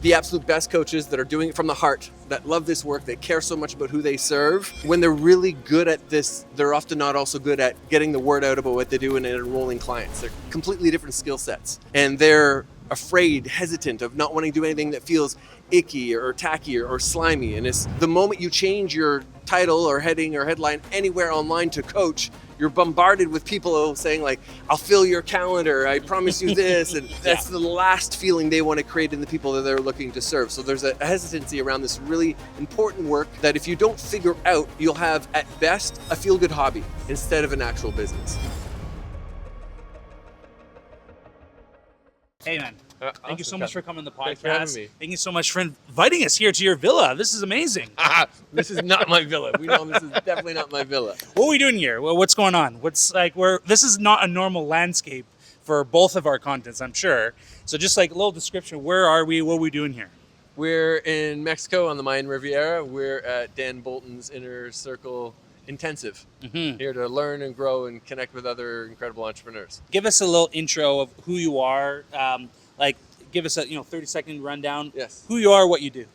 The absolute best coaches that are doing it from the heart, that love this work, that care so much about who they serve. When they're really good at this, they're often not also good at getting the word out about what they do and enrolling clients. They're completely different skill sets. And they're afraid, hesitant of not wanting to do anything that feels icky or tacky or slimy. And it's the moment you change your title or heading or headline anywhere online to coach, you're bombarded with people saying like, I'll fill your calendar, I promise you this. And that's the last feeling they want to create in the people that they're looking to serve. So there's a hesitancy around this really important work that if you don't figure out, you'll have at best a feel-good hobby instead of an actual business. Hey man, thank you so much for coming on the podcast. Thanks for having me. Thank you so much for inviting us here to your villa. This is amazing. This is not my villa. We know this is definitely not my villa. What are we doing here? Well, what's going on? This is not a normal landscape for both of our contents, I'm sure. So just like a little description, where are we? What are we doing here? We're in Mexico on the Mayan Riviera. We're at Dan Bolton's Inner Circle Intensive, here to learn and grow and connect with other incredible entrepreneurs. Give us a little intro of who you are. Give us a 30-second rundown. Yes. Who you are, what you do.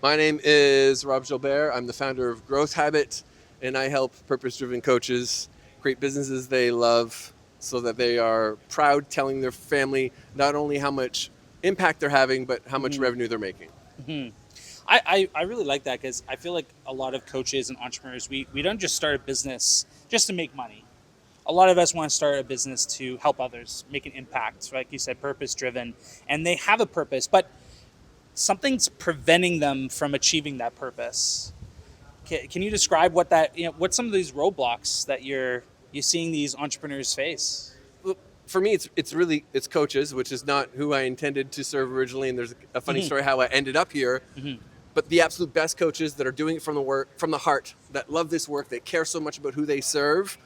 My name is Rob Gilbert. I'm the founder of Growth Habit, and I help purpose-driven coaches create businesses they love so that they are proud telling their family not only how much impact they're having, but how much revenue they're making. I really like that because I feel like a lot of coaches and entrepreneurs, we don't just start a business just to make money. A lot of us want to start a business to help others, make an impact, like you said, purpose-driven. And they have a purpose, but something's preventing them from achieving that purpose. Can you describe what what some of these roadblocks that you're seeing these entrepreneurs face? Well, for me, it's coaches, which is not who I intended to serve originally. And there's a funny story how I ended up here. But the absolute best coaches that are doing it from the heart, that love this work, that care so much about who they serve.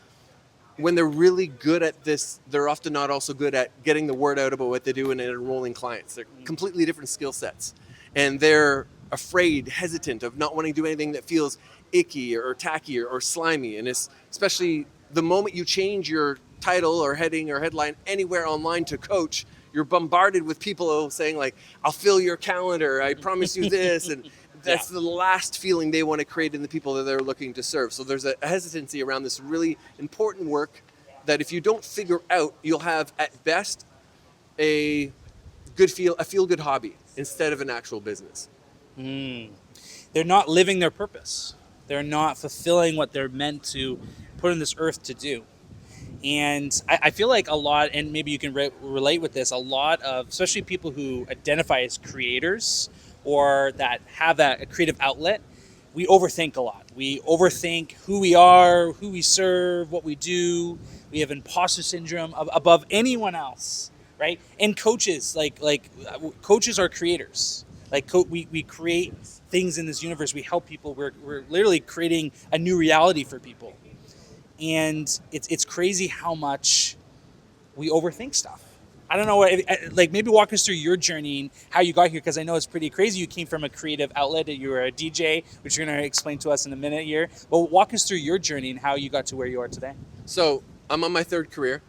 When they're really good at this, they're often not also good at getting the word out about what they do and enrolling clients. They're completely different skill sets. And they're afraid, hesitant of not wanting to do anything that feels icky or tacky or slimy. And it's especially the moment you change your title or heading or headline anywhere online to coach, you're bombarded with people saying like, I'll fill your calendar, I promise you this. And that's the last feeling they want to create in the people that they're looking to serve. So there's a hesitancy around this really important work that if you don't figure out, you'll have at best a feel-good hobby instead of an actual business. They're not living their purpose. They're not fulfilling what they're meant to put on this earth to do. And I feel like a lot, and maybe you can relate with this, a lot of, especially people who identify as creators or that have a creative outlet, we overthink a lot. We overthink who we are, who we serve, what we do. We have imposter syndrome above anyone else, right? And coaches, coaches are creators. We create things in this universe. We help people. We're literally creating a new reality for people. And it's crazy how much we overthink stuff. I don't know, maybe walk us through your journey and how you got here, because I know it's pretty crazy. You came from a creative outlet, you were a DJ, which you're going to explain to us in a minute here. But walk us through your journey and how you got to where you are today. So I'm on my third career.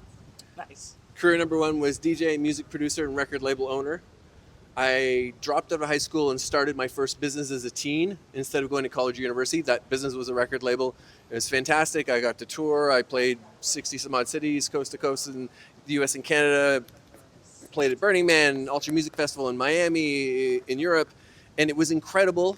Nice. Career number one was DJ, music producer, and record label owner. I dropped out of high school and started my first business as a teen instead of going to college or university. That business was a record label. It was fantastic. I got to tour. I played 60 some odd cities, coast to coast in the US and Canada. Played at Burning Man, Ultra Music Festival in Miami, in Europe. And it was incredible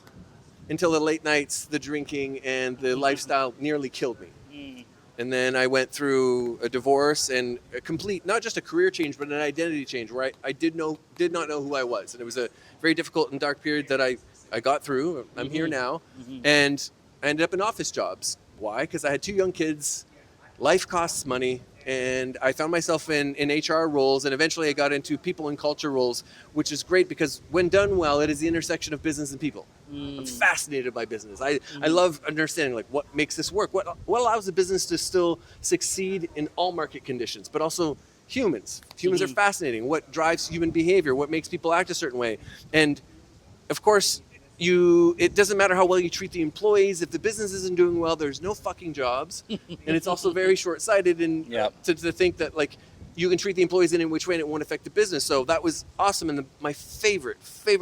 until the late nights, the drinking, and the lifestyle nearly killed me. And then I went through a divorce and a complete, not just a career change, but an identity change where I did not know who I was. And it was a very difficult and dark period that I got through. I'm here now. And I ended up in office jobs. Why? Because I had 2 young kids. Life costs money. And I found myself in HR roles, and eventually I got into people and culture roles, which is great because when done well, it is the intersection of business and people. I'm fascinated by business. I love understanding like what makes this work, what allows a business to still succeed in all market conditions, but also humans. Humans are fascinating. What drives human behavior? What makes people act a certain way? And of course, it doesn't matter how well you treat the employees. If the business isn't doing well, there's no fucking jobs. And it's also very short-sighted and to think that like you can treat the employees in which way and it won't affect the business. So that was awesome. And my favorite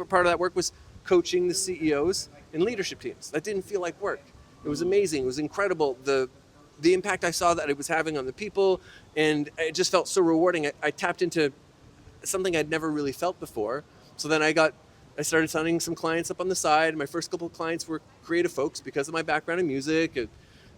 part of that work was coaching the CEOs and leadership teams. That didn't feel like work. It was amazing. It was incredible. The impact I saw that it was having on the people, and it just felt so rewarding. I tapped into something I'd never really felt before. So then I started signing some clients up on the side. My first couple of clients were creative folks because of my background in music,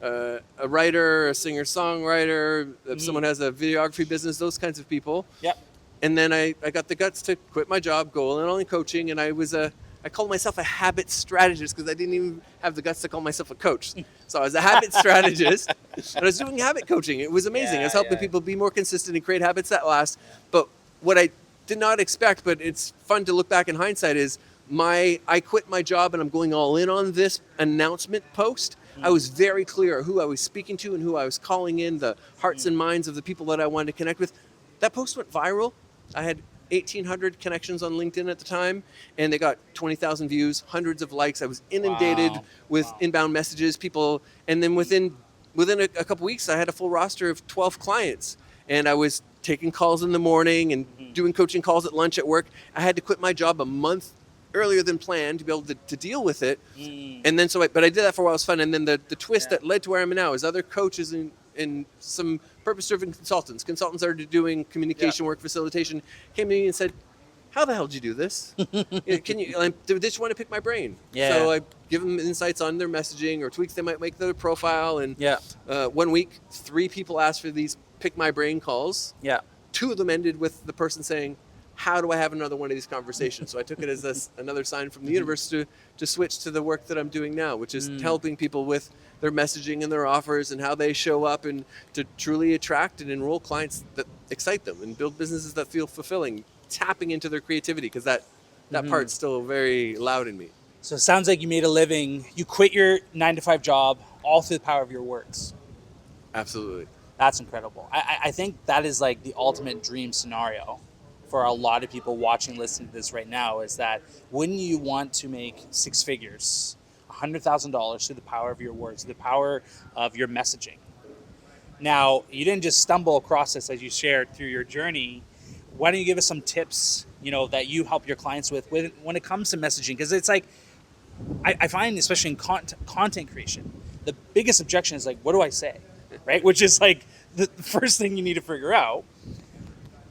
a writer, a singer-songwriter, if someone has a videography business, those kinds of people. Yep. And then I got the guts to quit my job, go all in on coaching, and I called myself a habit strategist because I didn't even have the guts to call myself a coach. So I was a habit strategist, and I was doing habit coaching. It was amazing. I was helping people be more consistent and create habits that last. But what I did not expect, but it's fun to look back in hindsight, is I quit my job and I'm going all in on this announcement post. I was very clear who I was speaking to and who I was calling in, the hearts and minds of the people that I wanted to connect with. That post went viral. I had 1,800 connections on LinkedIn at the time, and they got 20,000 views, hundreds of likes. I was inundated with inbound messages, people, and then within a couple weeks, I had a full roster of 12 clients, and I was taking calls in the morning and doing coaching calls at lunch at work. I had to quit my job a month earlier than planned to be able to deal with it. And then but I did that for a while. It was fun. And then the twist that led to where I'm at now is other coaches and some purpose-driven consultants that are doing communication work, facilitation, came to me and said, how the hell did you do this? Can you? They just want to pick my brain. Yeah. So I give them insights on their messaging or tweaks they might make to their profile. And 1 week, 3 people asked for these pick my brain calls. Yeah. 2 of them ended with the person saying, how do I have another one of these conversations? So I took it as another sign from the universe to switch to the work that I'm doing now, which is helping people with their messaging and their offers and how they show up, and to truly attract and enroll clients that excite them and build businesses that feel fulfilling, tapping into their creativity, because that part's still very loud in me. So it sounds like you made a living. You quit your 9-to-5 job all through the power of your words. Absolutely. That's incredible. I think that is like the ultimate dream scenario for a lot of people watching, listening to this right now, is that wouldn't you want to make 6 figures, $100,000 through the power of your words, the power of your messaging? Now, you didn't just stumble across this as you shared through your journey. Why don't you give us some tips, that you help your clients with when it comes to messaging? Because it's like, I find, especially in content creation, the biggest objection is like, what do I say? Right? Which is like the first thing you need to figure out.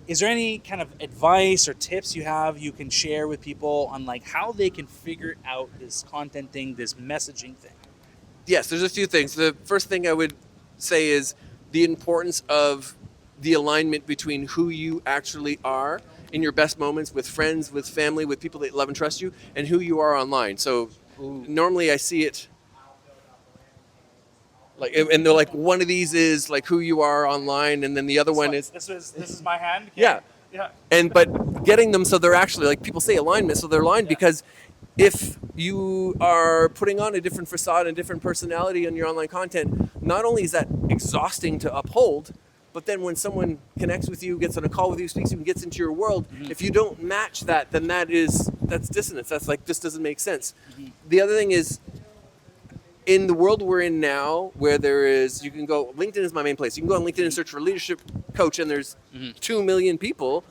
Is there any kind of advice or tips you can share with people on like how they can figure out this content thing, this messaging thing? Yes, there's a few things. The first thing I would say is the importance of the alignment between who you actually are in your best moments with friends, with family, with people that love and trust you, and who you are online. So normally I see it like, and they're like, one of these is like who you are online, and then the other one is this is my hand. Yeah. But getting them so they're actually, like people say, alignment, so they're aligned, because if you are putting on a different facade and different personality on your online content, not only is that exhausting to uphold, but then when someone connects with you, gets on a call with you, speaks to you, and gets into your world, if you don't match that, then that's dissonance. That's like, this doesn't make sense. The other thing is, in the world we're in now, where you can go, LinkedIn is my main place. You can go on LinkedIn and search for leadership coach, and there's 2 million people.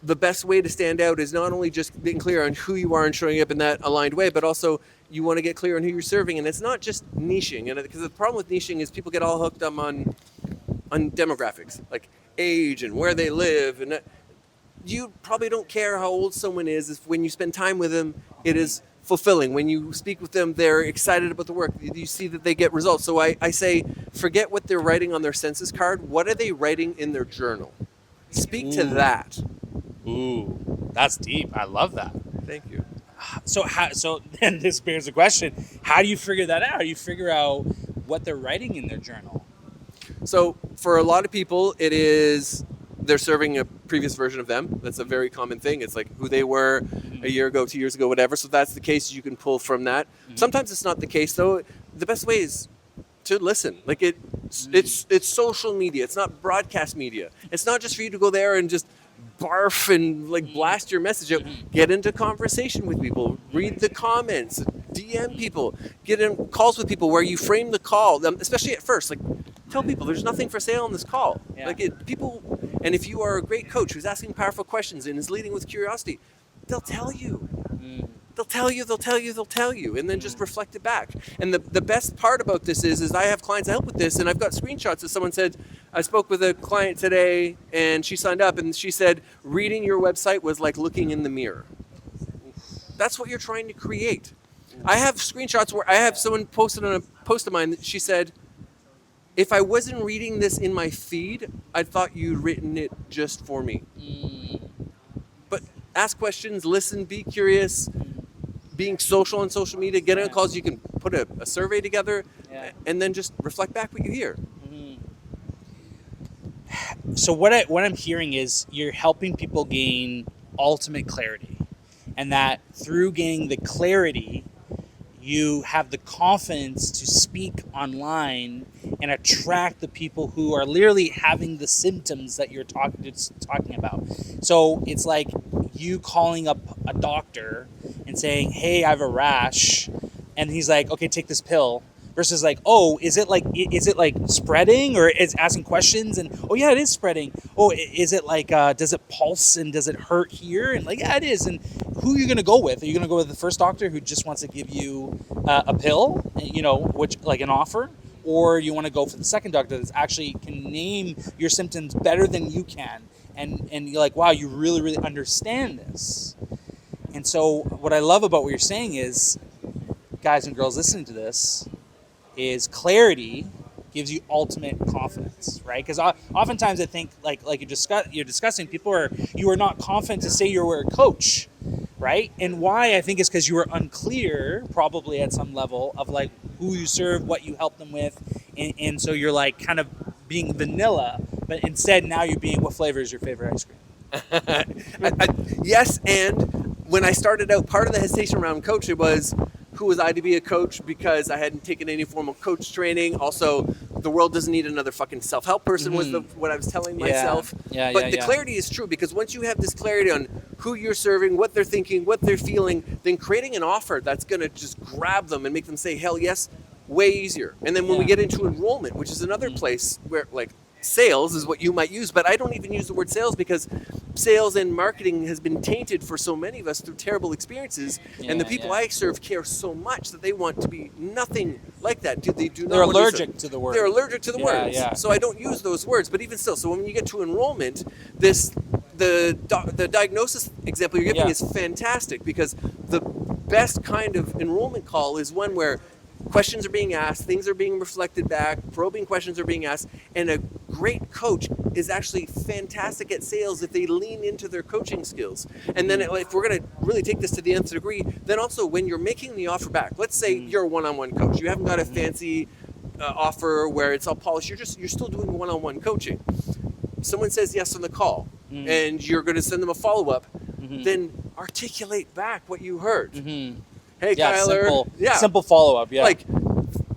The best way to stand out is not only just being clear on who you are and showing up in that aligned way, but also you want to get clear on who you're serving. And it's not just niching. And because the problem with niching is people get all hooked up on demographics, like age and where they live. And you probably don't care how old someone is. If when you spend time with them, it is fulfilling. When you speak with them, they're excited about the work. You see that they get results. So I say, forget what they're writing on their census card. What are they writing in their journal? Speak to that. Ooh, that's deep. I love that. Thank you. So then this bears the question: how do you figure that out? How do you figure out what they're writing in their journal? So for a lot of people, it is they're serving a previous version of them. That's a very common thing. It's like who they were a year ago, 2 years ago, whatever. So that's the case. You can pull from that. Sometimes it's not the case, though. The best way is to listen. Like it's social media. It's not broadcast media. It's not just for you to go there and just barf and like blast your message out. Get into conversation with people. Read the comments. DM people. Get in calls with people where you frame the call, especially at first. Like, tell people there's nothing for sale on this call. Yeah. Like people And if you are a great coach who's asking powerful questions and is leading with curiosity, they'll tell you. They'll tell you, and then just reflect it back. And the best part about this is I have clients I help with this, and I've got screenshots that someone said, I spoke with a client today, and she signed up, and she said, reading your website was like looking in the mirror. That's what you're trying to create. I have screenshots where I have someone posted on a post of mine that she said, if I wasn't reading this in my feed, I thought you'd written it just for me. But ask questions, listen, be curious, being social on social media, get on calls, you can put a survey together, and then just reflect back what you hear. So what I'm hearing is you're helping people gain ultimate clarity, and that through gaining the clarity, you have the confidence to speak online and attract the people who are literally having the symptoms that you're talking about. So it's like you calling up a doctor and saying, hey, I have a rash. And he's like, okay, take this pill. Versus like, oh, is it like spreading, or is asking questions and, oh yeah, it is spreading. Oh, is it like, does it pulse and does it hurt here? And like, yeah, it is. And who are you going to go with? Are you going to go with the first doctor who just wants to give you a pill, which like an offer? Or you want to go for the second doctor that actually can name your symptoms better than you can. And you're like, wow, you really, really understand this. And so what I love about what you're saying is, guys and girls listening to this, is clarity gives you ultimate confidence, right? Because oftentimes I think, like you're discussing, you are not confident to say you were a coach, right? And why I think is because you were unclear, probably at some level, of like who you serve, what you help them with, and so you're like kind of being vanilla, but instead now you're being, what flavor is your favorite ice cream? Yes, and when I started out, part of the hesitation around coaching was, who was I to be a coach, because I hadn't taken any formal coach training. Also, the world doesn't need another fucking self-help person was what I was telling myself. But the clarity is true, because once you have this clarity on who you're serving, what they're thinking, what they're feeling, then creating an offer that's going to just grab them and make them say, hell yes, way easier. And then when we get into enrollment, which is another place where like sales is what you might use, but I don't even use the word sales, because sales and marketing has been tainted for so many of us through terrible experiences, and the people I serve care so much that they want to be nothing like that. They're allergic to the words. They're allergic to the words. So I don't use those words, but even still, so when you get to enrollment, the diagnosis example you're giving is fantastic, because the best kind of enrollment call is one where questions are being asked, things are being reflected back, probing questions are being asked, and a great coach is actually fantastic at sales if they lean into their coaching skills. And then if we're going to really take this to the nth degree, then also when you're making the offer back, let's say you're a one-on-one coach, you haven't got a fancy offer where it's all polished, you're still doing one-on-one coaching. Someone says yes on the call, and you're going to send them a follow-up, then articulate back what you heard. Hey, Kyler. Simple follow-up. Like,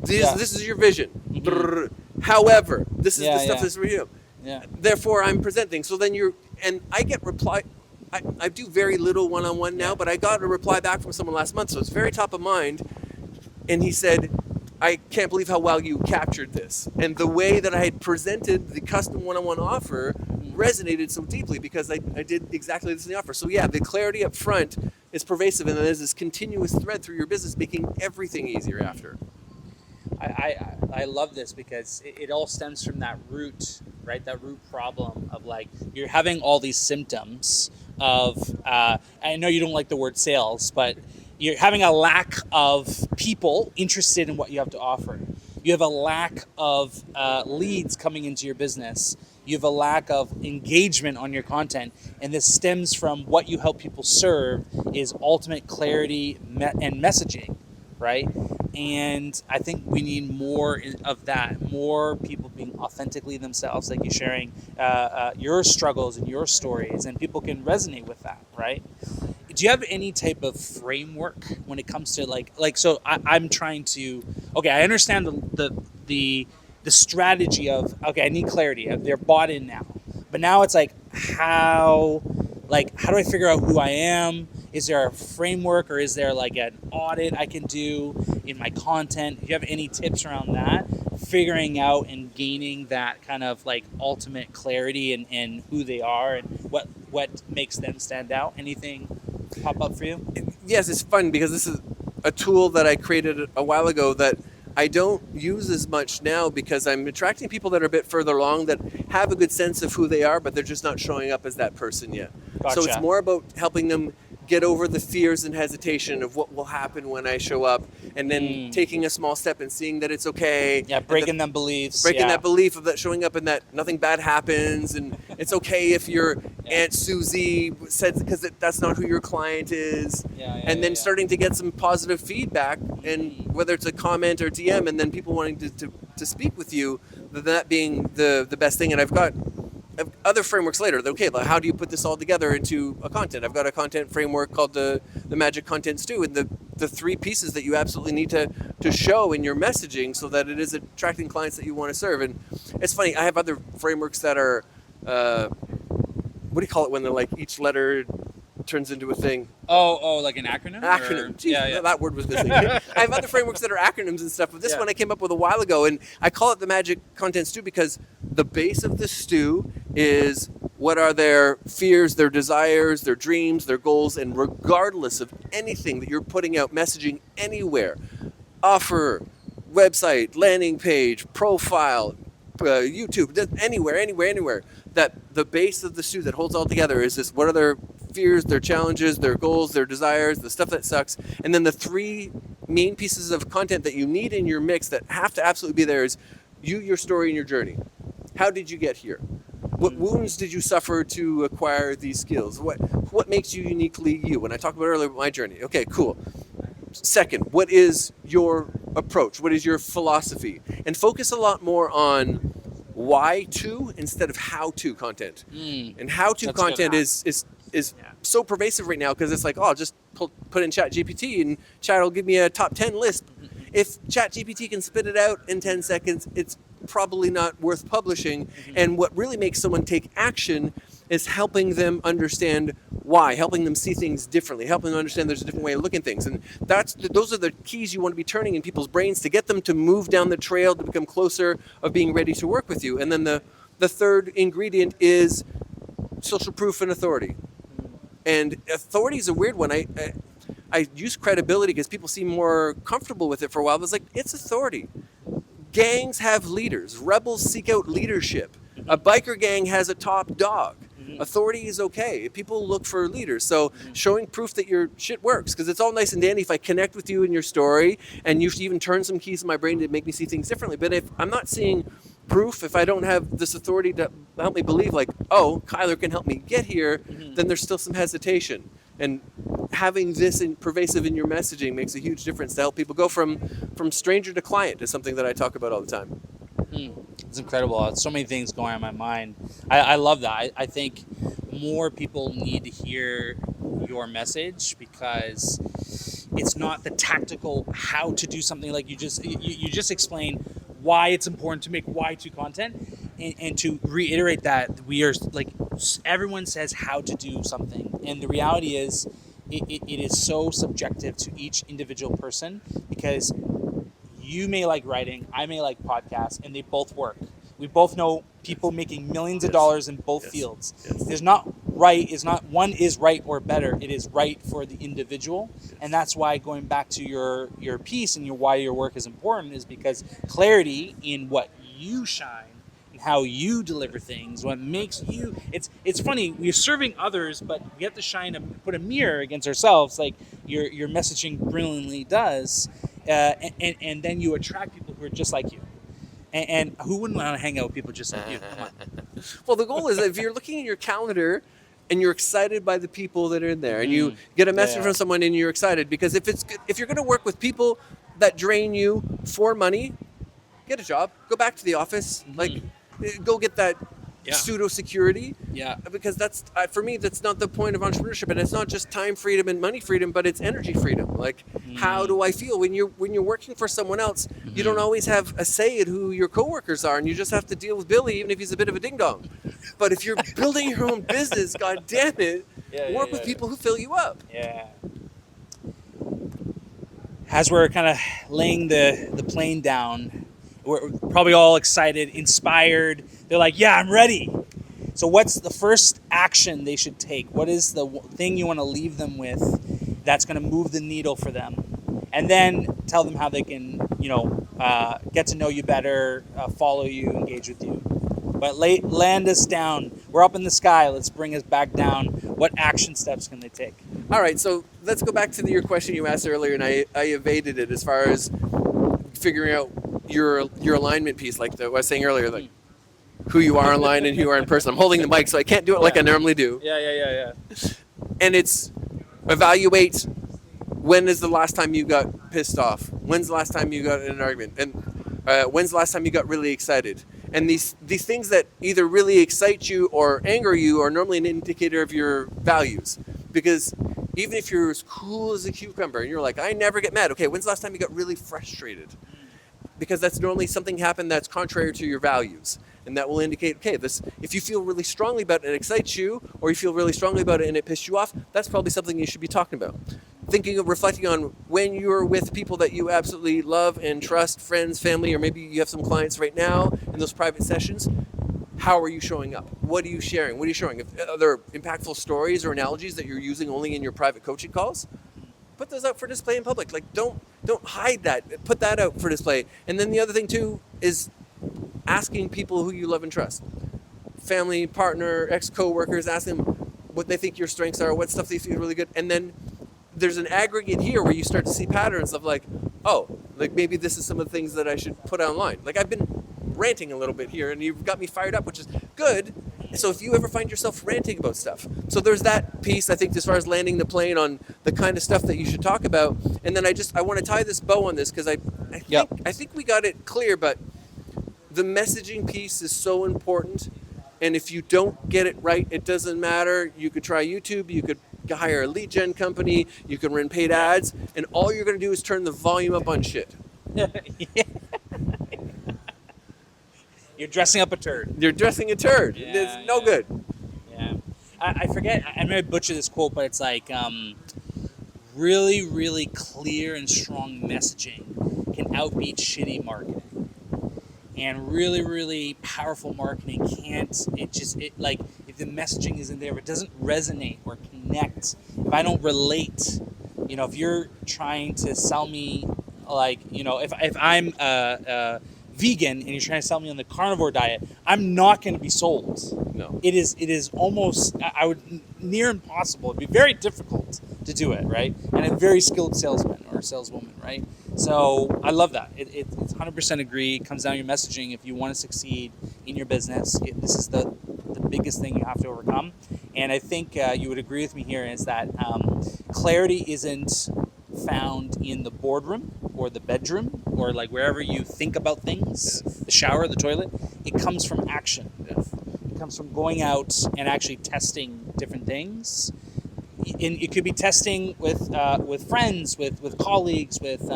this is your vision. However, this is the stuff that's for you. Therefore, I'm presenting. So then and I get reply. I do very little one-on-one now, but I got a reply back from someone last month, so it's very top of mind. And he said, I can't believe how well you captured this. And the way that I had presented the custom one-on-one offer resonated so deeply, because I did exactly this in the offer. So the clarity up front is pervasive, and then there's this continuous thread through your business, making everything easier after. I love this, because it all stems from that root, right? That root problem of like, you're having all these symptoms of, I know you don't like the word sales, but you're having a lack of people interested in what you have to offer. You have a lack of leads coming into your business. You have a lack of engagement on your content. And this stems from what you help people serve is ultimate clarity and messaging, right? And I think we need more of that, more people being authentically themselves, like you sharing your struggles and your stories, and people can resonate with that, right? Do you have any type of framework when it comes to like so I'm trying to, okay, I understand the strategy of, okay, I need clarity. They're bought in now. But now it's like, how do I figure out who I am? Is there a framework, or is there like an audit I can do in my content? Do you have any tips around that figuring out and gaining that kind of like ultimate clarity and who they are and what makes them stand out? Anything pop up for you? Yes, it's fun because this is a tool that I created a while ago that I don't use as much now because I'm attracting people that are a bit further along that have a good sense of who they are, but they're just not showing up as that person yet. Gotcha. So it's more about helping them get over the fears and hesitation of what will happen when I show up, and then taking a small step and seeing that it's okay. Yeah, breaking them beliefs. Breaking that belief of that showing up and that nothing bad happens, and it's okay if your Aunt Susie said, because that's not who your client is. And then starting to get some positive feedback, and whether it's a comment or DM, and then people wanting to speak with you, that being the best thing. And I've got other frameworks later. Okay, like how do you put this all together into a content? I've got a content framework called the Magic Content Stew, and the three pieces that you absolutely need to show in your messaging so that it is attracting clients that you want to serve. And it's funny, I have other frameworks that are what do you call it when they're like each letter turns into a thing? Oh, like an acronym? Acronym. Jeez, that word was missing. I have other frameworks that are acronyms and stuff, but this one I came up with a while ago, and I call it the Magic Content Stew because the base of the stew is what are their fears, their desires, their dreams, their goals, and regardless of anything that you're putting out, messaging anywhere, offer, website, landing page, profile, YouTube, anywhere, that the base of the stew that holds all together is this: what are their fears, their challenges, their goals, their desires, the stuff that sucks. And then the three main pieces of content that you need in your mix that have to absolutely be there is you, your story, and your journey. How did you get here? What wounds did you suffer to acquire these skills? What makes you uniquely you? When I talked about earlier my journey. Okay, cool. Second, what is your approach? What is your philosophy? And focus a lot more on why to instead of how to content. And how to content is so pervasive right now because it's like, oh, just put in Chat GPT and Chat will give me a top 10 list. If Chat GPT can spit it out in 10 seconds, it's probably not worth publishing. And what really makes someone take action is helping them understand why, helping them see things differently, helping them understand there's a different way of looking at things. And those are the keys you want to be turning in people's brains to get them to move down the trail to become closer of being ready to work with you. And then the third ingredient is social proof and authority. And authority is a weird one. I use credibility because people seem more comfortable with it for a while, but it's like, it's authority. Gangs have leaders. Rebels seek out leadership. A biker gang has a top dog. Authority is okay. People look for leaders. So showing proof that your shit works, because it's all nice and dandy if I connect with you in your story and you even turn some keys in my brain to make me see things differently. But if I'm not seeing proof, if I don't have this authority to help me believe like, oh, Kyler can help me get here, then there's still some hesitation. And having this pervasive in your messaging makes a huge difference to help people go from stranger to client is something that I talk about all the time. It's incredible. So many things going on in my mind. I love that. I think more people need to hear your message because it's not the tactical how to do something. Like you just explain why it's important to make why to content, and to reiterate that we are like, everyone says how to do something, and the reality is it is so subjective to each individual person because you may like writing, I may like podcasts, and they both work. We both know people making millions of dollars in both fields. There's not right, one is right or better. It is right for the individual. And that's why, going back to your piece and why your work is important, is because clarity in what you shine and how you deliver things, what makes you, it's funny, we're serving others, but we have to put a mirror against ourselves, like your messaging brilliantly does. And then you attract people who are just like you. And who wouldn't want to hang out with people just like you? Come on. Well, the goal is that if you're looking at your calendar and you're excited by the people that are in there, and you get a message from someone and you're excited, because if you're going to work with people that drain you for money, get a job, go back to the office, like go get that pseudo security. Because that's for me, that's not the point of entrepreneurship, and it's not just time freedom and money freedom, but it's energy freedom. Like, how do I feel when you're working for someone else? You don't always have a say at who your coworkers are, and you just have to deal with Billy, even if he's a bit of a ding dong. But if you're building your own business, god damn it, work with people who fill you up. As we're kind of laying the plane down, we're probably all excited, inspired. They're like, yeah, I'm ready. So what's the first action they should take? What is the thing you want to leave them with that's going to move the needle for them? And then tell them how they can, get to know you better, follow you, engage with you. But land us down. We're up in the sky. Let's bring us back down. What action steps can they take? All right, so let's go back to your question you asked earlier, and I evaded it as far as figuring out your alignment piece, like I was saying earlier, like who you are online and who you are in person. I'm holding the mic, so I can't do it like I normally do. Yeah. And it's evaluate when is the last time you got pissed off? When's the last time you got in an argument? And when's the last time you got really excited? And these things that either really excite you or anger you are normally an indicator of your values. Because even if you're as cool as a cucumber and you're like, I never get mad. Okay, when's the last time you got really frustrated? Because that's normally something happened that's contrary to your values. And that will indicate, okay, if you feel really strongly about it and it excites you, or you feel really strongly about it and it pissed you off, that's probably something you should be talking about. Reflecting on when you're with people that you absolutely love and trust, friends, family, or maybe you have some clients right now in those private sessions, how are you showing up? What are you sharing? What are you showing? Are there impactful stories or analogies that you're using only in your private coaching calls? Put those out for display in public. Like, don't hide that. Put that out for display. And then the other thing too is asking people who you love and trust. Family, partner, ex-coworkers, ask them what they think your strengths are, what stuff they feel really good. And then there's an aggregate here where you start to see patterns of like, oh, like maybe this is some of the things that I should put online. Like I've been ranting a little bit here and you've got me fired up, which is good. So if you ever find yourself ranting about stuff, so there's that piece, I think, as far as landing the plane on the kind of stuff that you should talk about. And then I want to tie this bow on this because I think we got it clear, but the messaging piece is so important. And if you don't get it right, it doesn't matter. You could try YouTube, you could hire a lead gen company, you can run paid ads, and all you're going to do is turn the volume up on shit. You're dressing up a turd. You're dressing a turd. It's no good. Yeah. I forget, I'm going to butcher this quote, but it's like, really, really clear and strong messaging can outbeat shitty marketing. And really, really powerful marketing if the messaging isn't there, if it doesn't resonate or connect, if I don't relate, if you're trying to sell me, if I'm vegan and you're trying to sell me on the carnivore diet, I'm not going to be sold. No. It is almost, I would, near impossible. It'd be very difficult to do it, right? And a very skilled salesman or saleswoman, right? So I love that. It's 100% agree. It comes down to your messaging. If you want to succeed in your business, this is the biggest thing you have to overcome. And I think you would agree with me here is that clarity isn't found in the boardroom or the bedroom or like wherever you think about things, the shower, the toilet. It comes from action. It comes from going out and actually testing different things. It could be testing with friends, with colleagues, with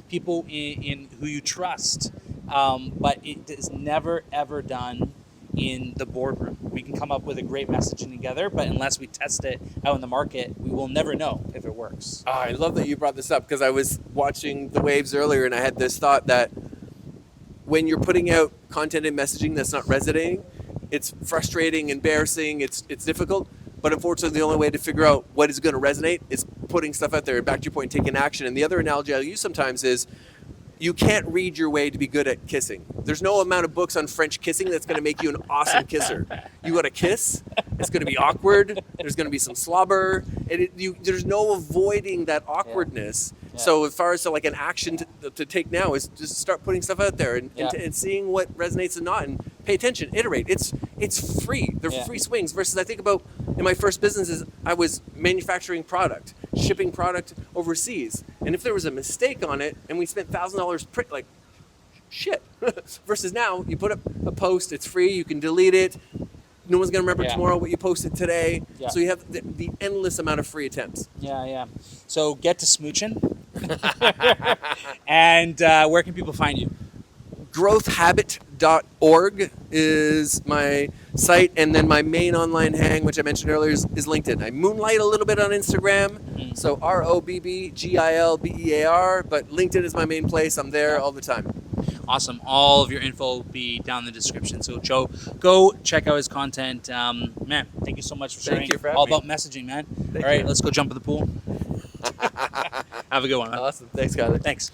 people in who you trust, but it is never ever done in the boardroom. We can come up with a great messaging together, but unless we test it out in the market, we will never know if it works. Oh, I love that you brought this up because I was watching the waves earlier and I had this thought that when you're putting out content and messaging that's not resonating, it's frustrating, embarrassing, it's difficult. But unfortunately, the only way to figure out what is going to resonate is putting stuff out there. Back to your point, taking action. And the other analogy I'll use sometimes is you can't read your way to be good at kissing. There's no amount of books on French kissing that's going to make you an awesome kisser. You got to kiss. It's going to be awkward. There's going to be some slobber. There's no avoiding that awkwardness. Yeah. So as far as like an action to take now is just start putting stuff out there and seeing what resonates and not, and pay attention, iterate. It's free. They're free swings versus I think about in my first businesses, I was manufacturing product, shipping product overseas. And if there was a mistake on it and we spent $1,000 like shit. Versus now you put up a post, it's free, you can delete it. No one's going to remember tomorrow what you posted today. Yeah. So you have the endless amount of free attempts. Yeah. So get to smooching. And where can people find you? growthhabit.org is my site, and then my main online hang, which I mentioned earlier, is LinkedIn. I moonlight a little bit on Instagram, so ROBBGILBEAR, but LinkedIn is my main place. I'm there all the time. Awesome. All of your info will be down in the description. So Joe, go check out his content. Man, thank you so much for sharing. Thank you for having all me. about messaging, man. Thank All right, you. let's go jump in the pool. Have a good one, man. Awesome. Thanks, Kyler. Thanks.